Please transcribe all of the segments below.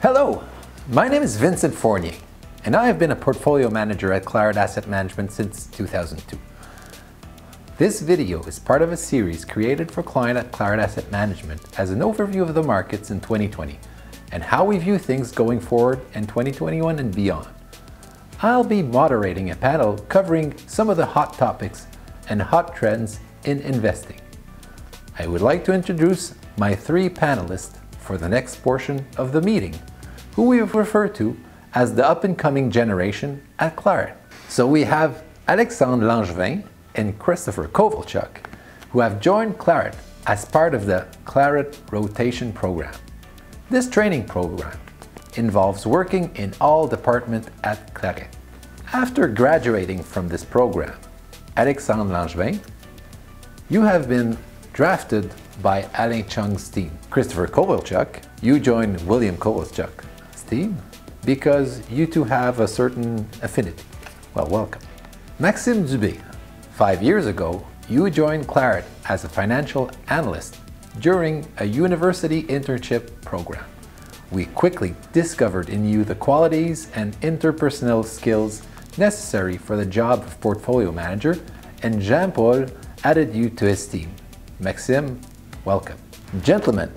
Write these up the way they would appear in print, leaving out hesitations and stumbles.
Hello, my name is Vincent Fournier, and I have been a portfolio manager at Claret Asset Management since 2002. This video is part of a series created for clients at Claret Asset Management as an overview of the markets in 2020 and how we view things going forward in 2021 and beyond. I'll be moderating a panel covering some of the hot topics and hot trends in investing. I would like to introduce my three panelists for the next portion of the meeting, who we have referred to as the up-and-coming generation at Claret. So we have Alexandre Langevin and Christopher Kovalchuk, who have joined Claret as part of the Claret Rotation Program. This training program involves working in all departments at Claret. After graduating from this program, Alexandre Langevin, you have been drafted by Alain Chung's team. Christopher Kovalchuk, you joined William Kovalchuk's team because you two have a certain affinity. Well, welcome. Maxime Dubé, 5 years ago, you joined Claret as a financial analyst during a university internship program. We quickly discovered in you the qualities and interpersonal skills necessary for the job of portfolio manager, and Jean-Paul added you to his team. Maxime, welcome. Gentlemen,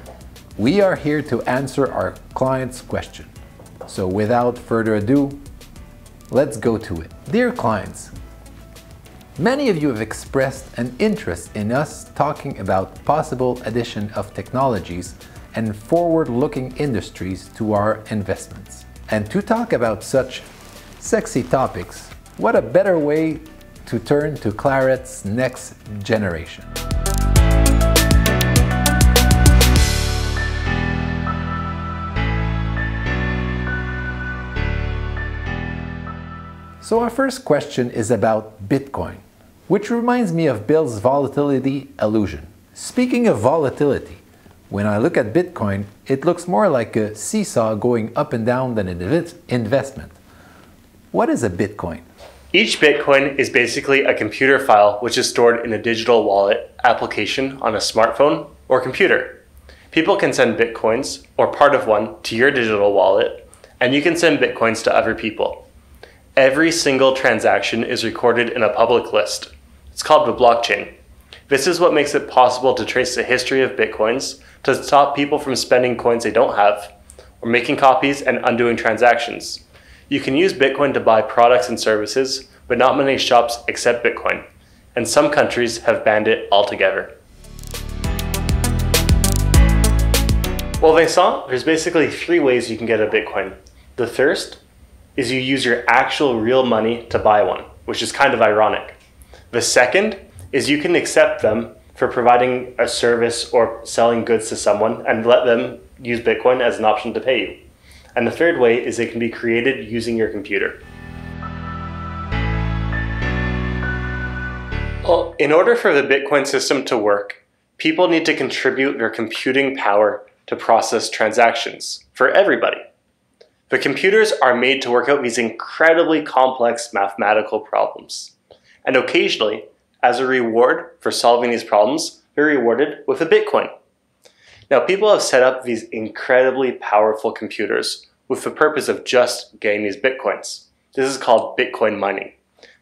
we are here to answer our clients' question. So without further ado, let's go to it. Dear clients, many of you have expressed an interest in us talking about possible addition of technologies and forward-looking industries to our investments. And to talk about such sexy topics, what a better way to turn to Claret's next generation. So our first question is about Bitcoin, which reminds me of Bill's volatility illusion. Speaking of volatility, when I look at Bitcoin, it looks more like a seesaw going up and down than an investment. What is a Bitcoin? Each Bitcoin is basically a computer file which is stored in a digital wallet application on a smartphone or computer. People can send Bitcoins or part of one to your digital wallet, and you can send Bitcoins to other people. Every single transaction is recorded in a public list. It's called the blockchain. This is what makes it possible to trace the history of Bitcoins to stop people from spending coins they don't have or making copies and undoing transactions. You can use Bitcoin to buy products and services, but not many shops accept Bitcoin, and some countries have banned it altogether. Well, Vincent, there's basically three ways you can get a Bitcoin. The first is you use your actual real money to buy one, which is kind of ironic. The second is you can accept them for providing a service or selling goods to someone and let them use Bitcoin as an option to pay you. And the third way is it can be created using your computer. Well, in order for the Bitcoin system to work, people need to contribute their computing power to process transactions for everybody. The computers are made to work out these incredibly complex mathematical problems. And occasionally, as a reward for solving these problems, they're rewarded with a Bitcoin. Now, people have set up these incredibly powerful computers with the purpose of just getting these Bitcoins. This is called Bitcoin mining.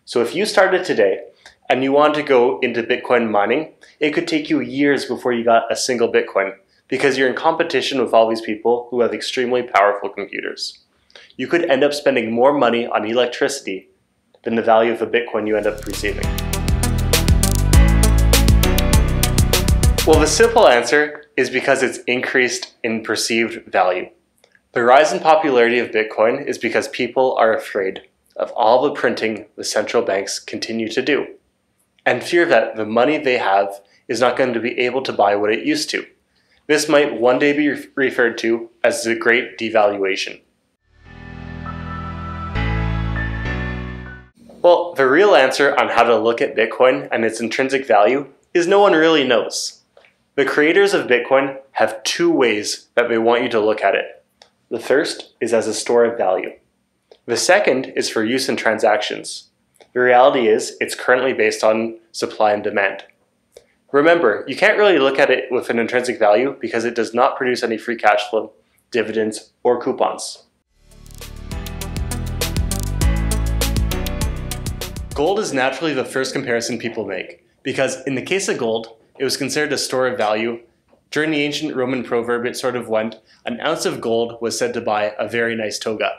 So if you started today and you want to go into Bitcoin mining, it could take you years before you got a single Bitcoin because you're in competition with all these people who have extremely powerful computers. You could end up spending more money on electricity than the value of the Bitcoin you end up receiving. Well, the simple answer is because it's increased in perceived value. The rise in popularity of Bitcoin is because people are afraid of all the printing the central banks continue to do, and fear that the money they have is not going to be able to buy what it used to. This might one day be referred to as the Great Devaluation. Well, the real answer on how to look at Bitcoin and its intrinsic value is no one really knows. The creators of Bitcoin have two ways that they want you to look at it. The first is as a store of value. The second is for use in transactions. The reality is it's currently based on supply and demand. Remember, you can't really look at it with an intrinsic value because it does not produce any free cash flow dividends, or coupons. Gold is naturally the first comparison people make, because in the case of gold, it was considered a store of value. During the ancient Roman proverb, it sort of went, an ounce of gold was said to buy a very nice toga.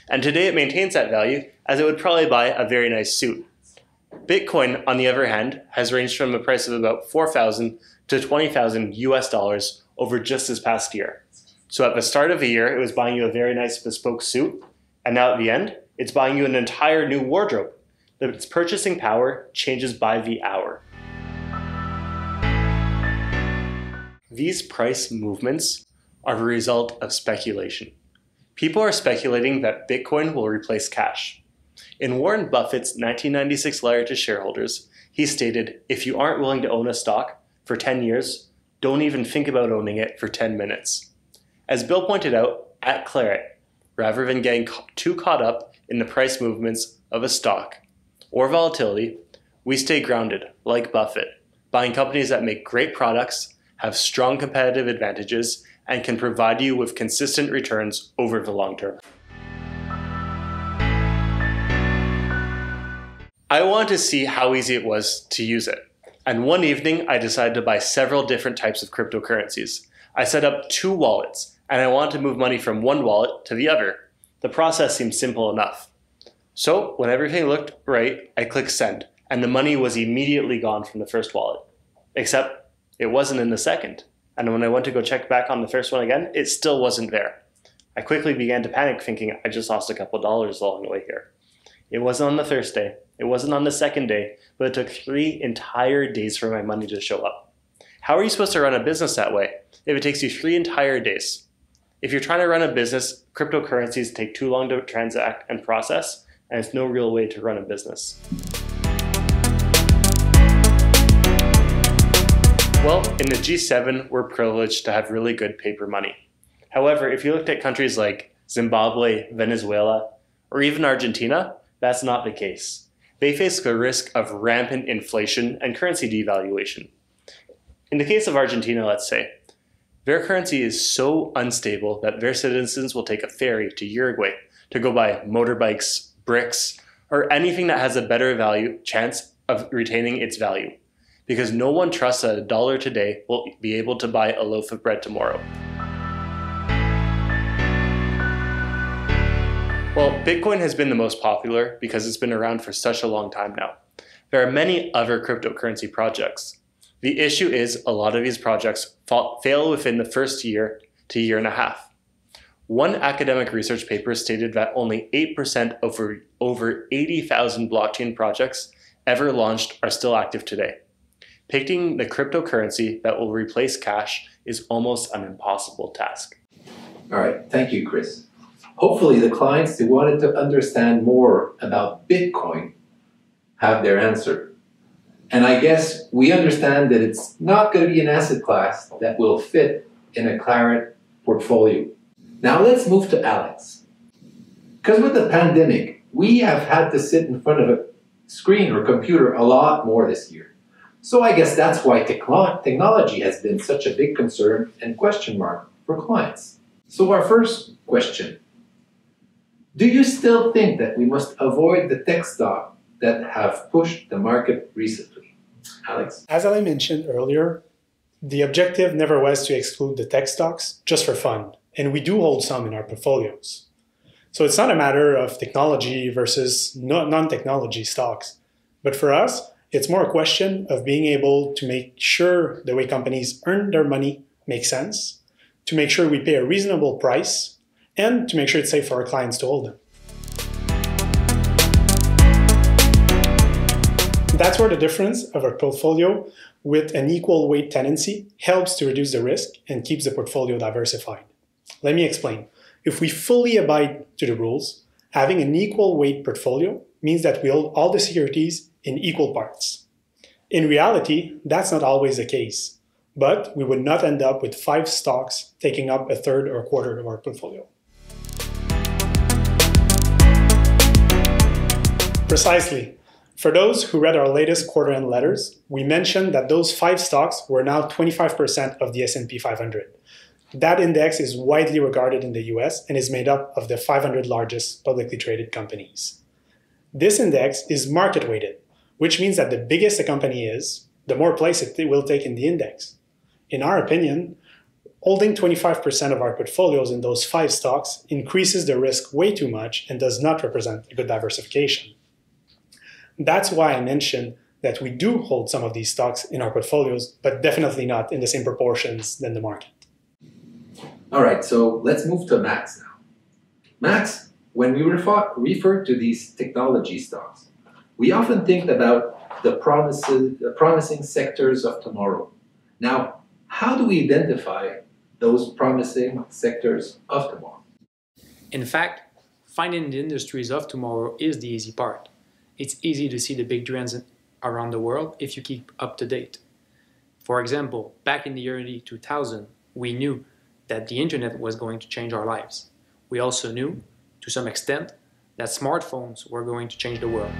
And today it maintains that value, as it would probably buy a very nice suit. Bitcoin, on the other hand, has ranged from a price of about $4,000 to $20,000 US over just this past year. So at the start of the year, it was buying you a very nice bespoke suit, and now at the end, it's buying you an entire new wardrobe. Its purchasing power changes by the hour. These price movements are the result of speculation. People are speculating that Bitcoin will replace cash. In Warren Buffett's 1996 letter to shareholders, he stated, if you aren't willing to own a stock for 10 years, don't even think about owning it for 10 minutes. As Bill pointed out, at Claret, rather than getting too caught up in the price movements of a stock or volatility, we stay grounded, like Buffett, buying companies that make great products, have strong competitive advantages, and can provide you with consistent returns over the long term. I wanted to see how easy it was to use it, and one evening I decided to buy several different types of cryptocurrencies. I set up 2 wallets, and I wanted to move money from one wallet to the other. The process seemed simple enough. So when everything looked right, I clicked send, and the money was immediately gone from the first wallet. Except it wasn't in the second. And when I went to go check back on the first one again, it still wasn't there. I quickly began to panic, thinking I just lost a couple dollars along the way here. It wasn't on the first day, it wasn't on the second day, but it took 3 entire days for my money to show up. How are you supposed to run a business that way if it takes you 3 entire days? If you're trying to run a business, cryptocurrencies take too long to transact and process, and it's no real way to run a business. Well, in the G7, we're privileged to have really good paper money. However, if you looked at countries like Zimbabwe, Venezuela, or even Argentina, that's not the case. They face the risk of rampant inflation and currency devaluation. In the case of Argentina, let's say, their currency is so unstable that their citizens will take a ferry to Uruguay to go buy motorbikes, bricks, or anything that has a better chance of retaining its value, because no one trusts that $1 today will be able to buy a loaf of bread tomorrow. Well, Bitcoin has been the most popular because it's been around for such a long time now. There are many other cryptocurrency projects. The issue is a lot of these projects fail within the first year to year and a half. One academic research paper stated that only 8% of over 80,000 blockchain projects ever launched are still active today. Picking the cryptocurrency that will replace cash is almost an impossible task. All right, thank you, Chris. Hopefully the clients who wanted to understand more about Bitcoin have their answer. And I guess we understand that it's not going to be an asset class that will fit in a Claret portfolio. Now let's move to Alex. Because with the pandemic, we have had to sit in front of a screen or computer a lot more this year. So I guess that's why technology has been such a big concern and question mark for clients. So our first question, do you still think that we must avoid the tech stocks that have pushed the market recently? Alex? As I mentioned earlier, the objective never was to exclude the tech stocks just for fun, and we do hold some in our portfolios. So it's not a matter of technology versus non-technology stocks, but for us, it's more a question of being able to make sure the way companies earn their money makes sense, to make sure we pay a reasonable price, and to make sure it's safe for our clients to hold them. That's where the difference of our portfolio with an equal weight tendency helps to reduce the risk and keeps the portfolio diversified. Let me explain. If we fully abide to the rules, having an equal weight portfolio means that we hold all the securities in equal parts. In reality, that's not always the case, but we would not end up with 5 stocks taking up a third or a quarter of our portfolio. Precisely. For those who read our latest quarter-end letters, we mentioned that those 5 stocks were now 25% of the S&P 500. That index is widely regarded in the US and is made up of the 500 largest publicly traded companies. This index is market weighted, which means that the bigger a company is, the more place it will take in the index. In our opinion, holding 25% of our portfolios in those 5 stocks increases the risk way too much and does not represent a good diversification. That's why I mentioned that we do hold some of these stocks in our portfolios, but definitely not in the same proportions than the market. All right, so let's move to Max now. Max, when we refer to these technology stocks, we often think about the promising sectors of tomorrow. Now, how do we identify those promising sectors of tomorrow? In fact, finding the industries of tomorrow is the easy part. It's easy to see the big trends around the world if you keep up to date. For example, back in the early 2000s, we knew that the internet was going to change our lives. We also knew, to some extent, that smartphones were going to change the world.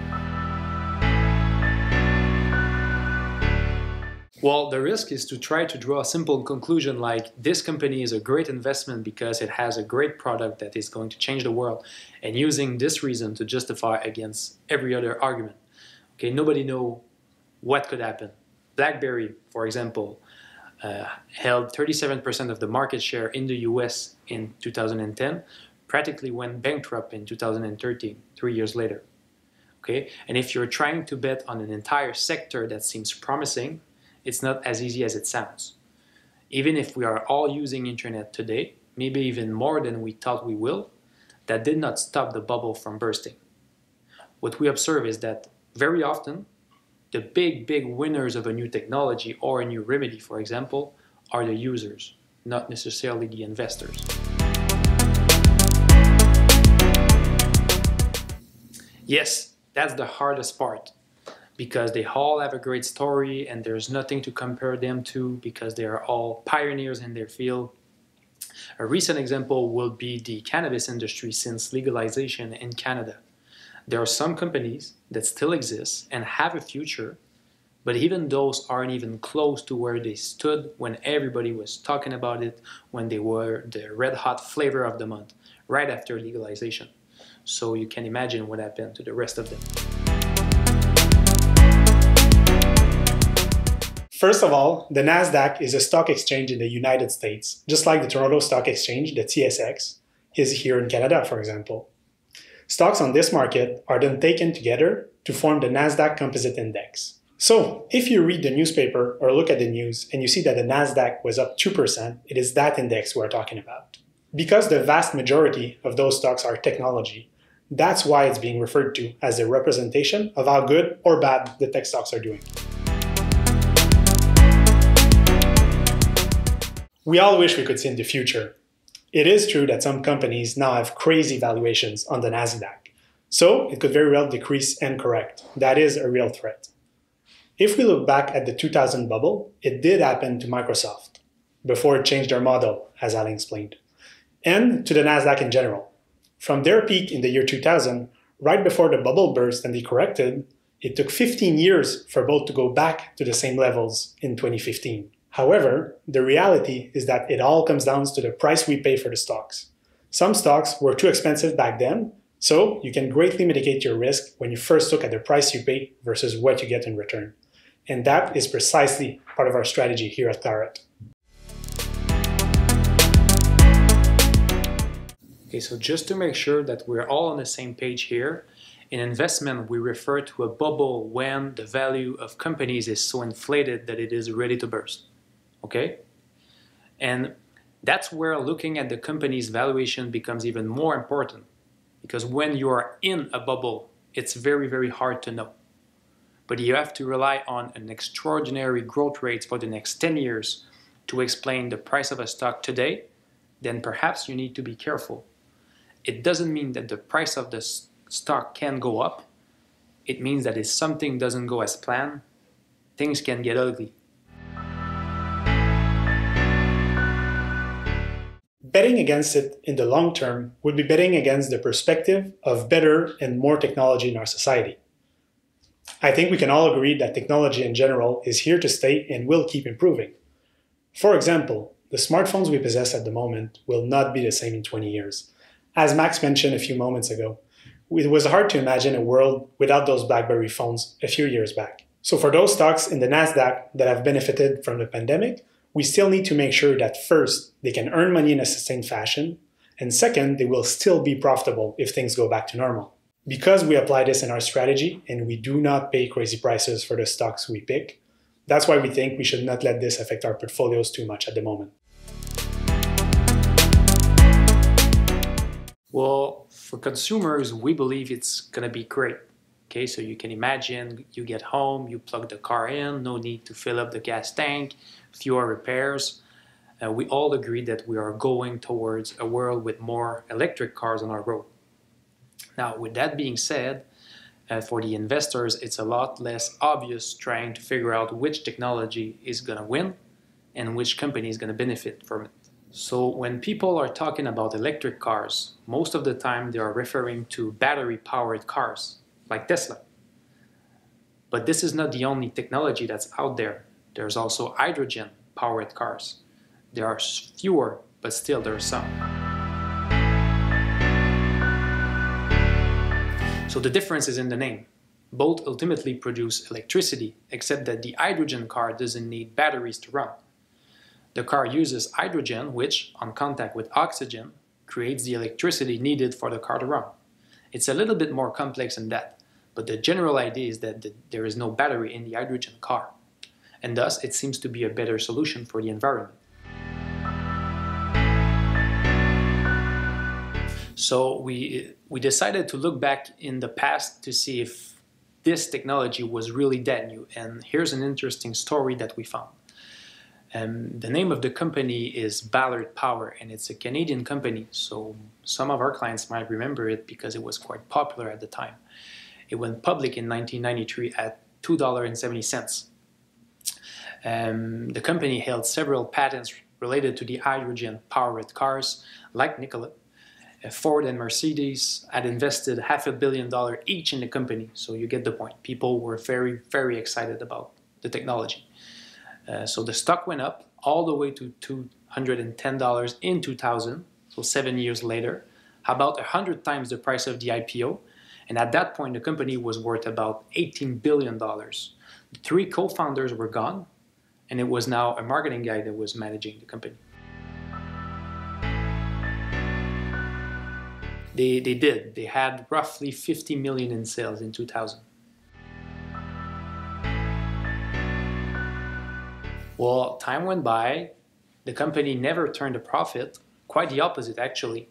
Well, the risk is to try to draw a simple conclusion like this company is a great investment because it has a great product that is going to change the world, and using this reason to justify against every other argument. Okay, nobody knows what could happen. BlackBerry, for example, held 37% of the market share in the US in 2010, practically went bankrupt in 2013, 3 years later. Okay, and if you're trying to bet on an entire sector that seems promising, it's not as easy as it sounds. Even if we are all using internet today, maybe even more than we thought we will, that did not stop the bubble from bursting. What we observe is that very often, the big winners of a new technology or a new remedy, for example, are the users, not necessarily the investors. Yes, that's the hardest part, because they all have a great story and there's nothing to compare them to because they are all pioneers in their field. A recent example will be the cannabis industry since legalization in Canada. There are some companies that still exist and have a future, but even those aren't even close to where they stood when everybody was talking about it, when they were the red hot flavor of the month, right after legalization. So you can imagine what happened to the rest of them. First of all, the NASDAQ is a stock exchange in the United States, just like the Toronto Stock Exchange, the TSX, is here in Canada, for example. Stocks on this market are then taken together to form the NASDAQ Composite Index. So, if you read the newspaper or look at the news and you see that the NASDAQ was up 2%, it is that index we're talking about. Because the vast majority of those stocks are technology, that's why it's being referred to as a representation of how good or bad the tech stocks are doing. We all wish we could see in the future. It is true that some companies now have crazy valuations on the NASDAQ, so it could very well decrease and correct. That is a real threat. If we look back at the 2000 bubble, it did happen to Microsoft, before it changed their model, as Alain explained, and to the NASDAQ in general. From their peak in the year 2000, right before the bubble burst and they corrected, it took 15 years for both to go back to the same levels in 2015. However, the reality is that it all comes down to the price we pay for the stocks. Some stocks were too expensive back then, so you can greatly mitigate your risk when you first look at the price you pay versus what you get in return. And that is precisely part of our strategy here at Claret. Okay, so just to make sure that we're all on the same page here, in investment we refer to a bubble when the value of companies is so inflated that it is ready to burst. Okay? And that's where looking at the company's valuation becomes even more important, because when you are in a bubble, it's very hard to know. But you have to rely on an extraordinary growth rate for the next 10 years to explain the price of a stock today, then perhaps you need to be careful. It doesn't mean that the price of the stock can go up. It means that if something doesn't go as planned, things can get ugly. Betting against it in the long term would be betting against the perspective of better and more technology in our society. I think we can all agree that technology in general is here to stay and will keep improving. For example, The smartphones we possess at the moment will not be the same in 20 years. As Max mentioned a few moments ago, it was hard to imagine a world without those BlackBerry phones a few years back. So for those stocks in the NASDAQ that have benefited from the pandemic, we still need to make sure that first, they can earn money in a sustained fashion, and second, they will still be profitable if things go back to normal. Because we apply this in our strategy and we do not pay crazy prices for the stocks we pick, that's why we think we should not let this affect our portfolios too much at the moment. Well, for consumers, we believe it's going to be great. Okay, so you can imagine you get home, you plug the car in, no need to fill up the gas tank, fewer repairs. We all agree that we are going towards a world with more electric cars on our road. Now, with that being said, for the investors, it's a lot less obvious trying to figure out which technology is going to win and which company is going to benefit from it. So when people are talking about electric cars, most of the time they are referring to battery-powered cars, like Tesla. But this is not the only technology that's out there. There's also hydrogen-powered cars. There are fewer, but still there are some. So the difference is in the name. Both ultimately produce electricity, except that the hydrogen car doesn't need batteries to run. The car uses hydrogen, which, on contact with oxygen, creates the electricity needed for the car to run. It's a little bit more complex than that, but the general idea is that there is no battery in the hydrogen car, and thus it seems to be a better solution for the environment. So we decided to look back in the past to see if this technology was really that new, and here's an interesting story that we found. The name of the company is Ballard Power, and it's a Canadian company, so some of our clients might remember it because it was quite popular at the time. It went public in 1993 at $2.70. The company held several patents related to the hydrogen-powered cars, like Nikola. Ford and Mercedes had invested $500 million each in the company, so you get the point. People were very, very excited about the technology. So the stock went up all the way to $210 in 2000, so 7 years later, about 100 times the price of the IPO. And at that point, the company was worth about $18 billion. The three co-founders were gone, and it was now a marketing guy that was managing the company. They did. They had roughly 50 million in sales in 2000. Well, time went by. The company never turned a profit. Quite the opposite, actually.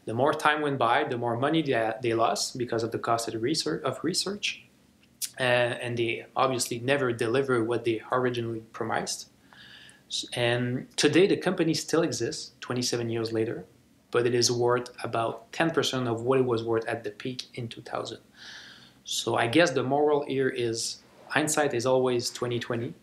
The more time went by, the more money they lost because of the cost of research. And they obviously never delivered what they originally promised. And today, the company still exists, 27 years later, but it is worth about 10% of what it was worth at the peak in 2000. So I guess the moral here is hindsight is always 20/20.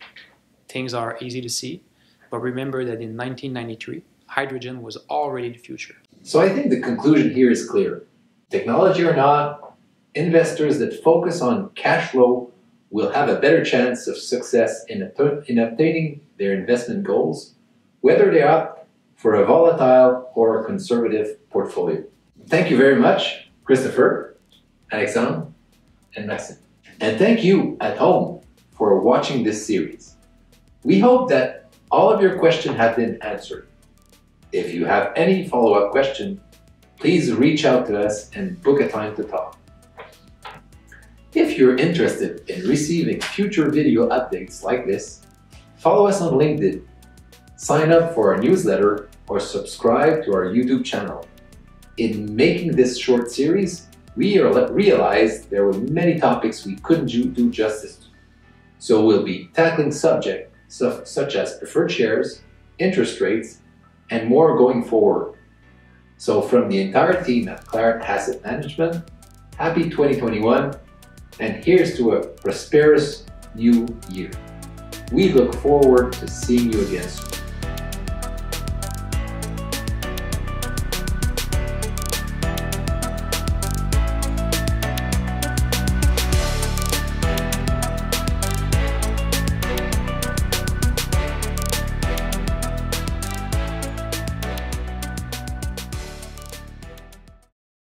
Things are easy to see, but remember that in 1993, hydrogen was already the future. So I think the conclusion here is clear. Technology or not, investors that focus on cash flow will have a better chance of success in obtaining their investment goals, whether they opt for a volatile or a conservative portfolio. Thank you very much, Christopher, Alexandre, and Maxime. And thank you at home for watching this series. We hope that all of your questions have been answered. If you have any follow-up question, please reach out to us and book a time to talk. If you're interested in receiving future video updates like this, follow us on LinkedIn, sign up for our newsletter, or subscribe to our YouTube channel. In making this short series, we realized there were many topics we couldn't do justice to. So we'll be tackling subjects such as preferred shares, interest rates, and more going forward. So from the entire team at Claret Asset Management, happy 2021, and here's to a prosperous new year. We look forward to seeing you again soon.